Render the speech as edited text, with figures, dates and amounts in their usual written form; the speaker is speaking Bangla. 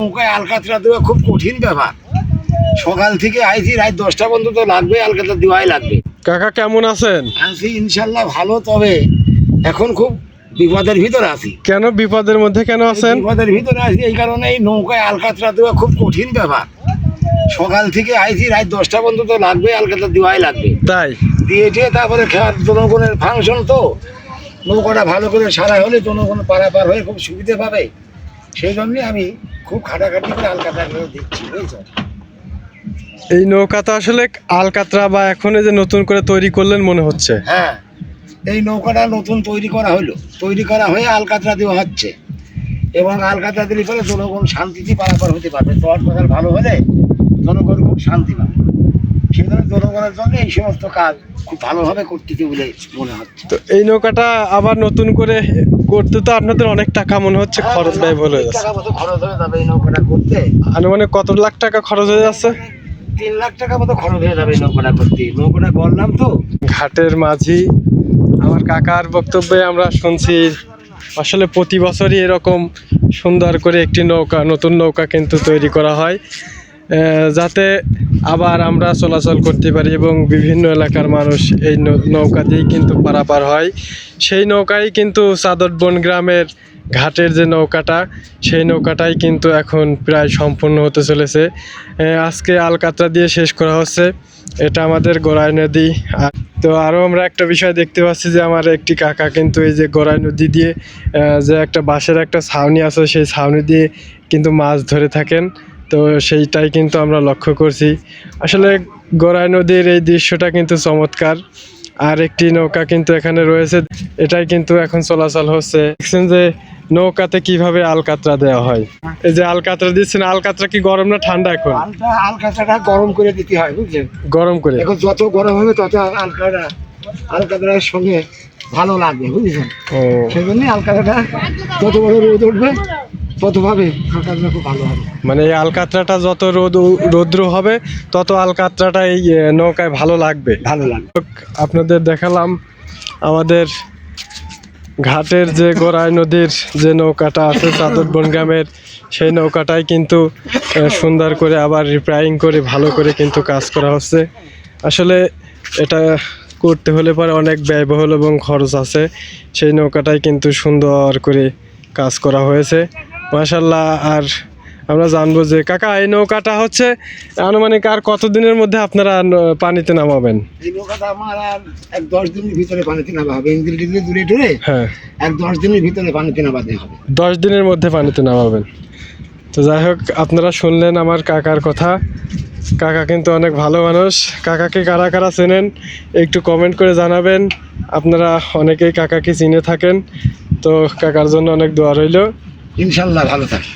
নৌকায় আলকাতরা দেওয়া খুব কঠিন ব্যাপার। সকাল থেকে আইছি, রাত 10টা পর্যন্ত তো লাগবে, আলকাতরা দেওয়াই লাগবে। কাকা কেমন আছেন? আছি ইনশাল্লাহ ভালো, তবে এখন খুব বিপদের ভিতরে আছি। কেন বিপদের মধ্যে কেন আছেন? বিপদের ভিতরে আছি এই কারণে, এই নৌকায় আলকাতরা দেওয়া খুব কঠিন ব্যাপার। সকাল থেকে আইছি, রাত 10টা পর্যন্ত তো লাগবে, আলকাতরা দেওয়াই লাগবে। তাই দিয়েছে, তারপরে জনগণের ফাংশন, তো নৌকাটা ভালো করে সারা হলে জনগণ পারাপার হয়ে খুব সুবিধে পাবে। সেই জন্যই আমি খুব খাটাখাটি করে আলকাতরা দিচ্ছি, বুঝছো? এই নৌকা তো আসলে আলকাতরা বা এখন এই যে নতুন করে তৈরি করলেন মনে হচ্ছে। হ্যাঁ, এই নৌকাটা নতুন তৈরি করা হলো, তৈরি করা হয়ে আলকাতরা দেওয়া হচ্ছে, এবং আলকাতরা দিলে পরে জনগণ শান্তিতে পারাপার হতে পারবে। চট পাকাল ভালো হলে জনগণ খুব শান্তি পাবে। সেই জন্য জনগণের জন্য এই সমস্ত কাজ খুব ভালোভাবে করতেছে বলে মনে হচ্ছে। তো এই নৌকাটা আবার নতুন করে করতে তো আপনাদের অনেক টাকা মনে হচ্ছে খরচ ব্যয় হয়ে যাচ্ছে। টাকা মতো খরচ হয়ে যাবে এই নৌকাটা করতে। আনুমানিক কত লাখ টাকা খরচ হয়ে যাচ্ছে? 3 লাখ টাকা মতো খরচ হয়ে যাবে এই নৌকাটা করতে। নৌকাটা করলাম তো। ঘাটের মাঝি আমার কাকার বক্তব্যে আমরা শুনছি আসলে প্রতি বছরই এরকম সুন্দর করে একটি নৌকা, নতুন নৌকা কিন্তু তৈরি করা হয়, যাতে আবার আমরা চলাচল করতে পারি এবং বিভিন্ন এলাকার মানুষ এই নৌকা দিয়েই কিন্তু পারাপার হয়। সেই নৌকাই কিন্তু চাদরবন গ্রামের ঘাটের যে নৌকাটা, সেই নৌকাটাই কিন্তু এখন প্রায় সম্পূর্ণ হতে চলেছে। আজকে আলকাতরা দিয়ে শেষ করা হচ্ছে। এটা আমাদের গড়াই নদী। তো আরও আমরা একটা বিষয় দেখতে পাচ্ছি যে আমার একটি কাকা কিন্তু এই যে গড়াই নদী দিয়ে যে একটা বাঁশের একটা ছাউনি আছে, সেই ছাউনি দিয়ে কিন্তু মাছ ধরে থাকেন। তো সেইটাই কিন্তু আমরা লক্ষ্য করছি। আসলে গড়াই নদীর এই দৃশ্যটা কিন্তু চমৎকার। আর একটি নৌকা কিন্তু এখানে রয়েছে, এটাই কিন্তু এখন চলাচল হচ্ছে। দেখছেন যে নৌকাতে কিভাবে আলকাতরা দেওয়া হয়। এই যে আলকাতরা দিচ্ছেন, আলকাতরা কি গরম না ঠান্ডা? এখন আলকাতরাটা গরম করে দিতে হয়, বুঝলেন? গরম করে। এখন যত গরম হবে তত আলকাতরার সঙ্গে ভালো লাগবে, বুঝলেন? ও, সেই জন্য আলকাতরাটা যত বড় রোদ উঠবে ততভাবে আলকাতরা খুব ভালো হবে। মানে এই আলকাতরাটা যত রৌদ্র হবে তত আলকাতরাটা এই নৌকায় ভালো লাগবে। ভালো লাগবে। আপনাদের দেখালাম আমাদের ঘাটের যে গড়াই নদীর যে নৌকাটা আছে চাদরবন গ্রামের, সেই নৌকাটাই কিন্তু সুন্দর করে আবার রিপেয়ারিং করে ভালো করে কিন্তু কাজ করা হচ্ছে। আসলে এটা করতে হলে পরে অনেক ব্যয়বহুল এবং খরচ আছে। সেই নৌকাটাই কিন্তু সুন্দর করে কাজ করা হয়েছে, মাশাআল্লাহ। আর আমরা জানবো যে কাকা, এই নৌকাটা হচ্ছে আনুমানিক আর কতদিনের মধ্যে আপনারা পানিতে নামাবেন? এই নৌকাটা আমার আর 10 দিনের ভিতরে পানিতে নামা হবে। ইঞ্জিন টিঞ্জিন দূরে টুরে হ্যাঁ, 10 দিনের ভিতরে পানিতে নামাতে হবে। 10 দিনের মধ্যে পানিতে নামাবেন। তো যাই হোক, আপনারা শুনলেন আমার কাকার কথা। কাকা কিন্তু অনেক ভালো মানুষ। কাকাকে কারা কারা চেনেন একটু কমেন্ট করে জানাবেন। আপনারা অনেকেই কাকাকে চিনে থাকেন। তো কাকার জন্য অনেক দোয়া রইল। ইনশাল্লাহ ভালো থাকে।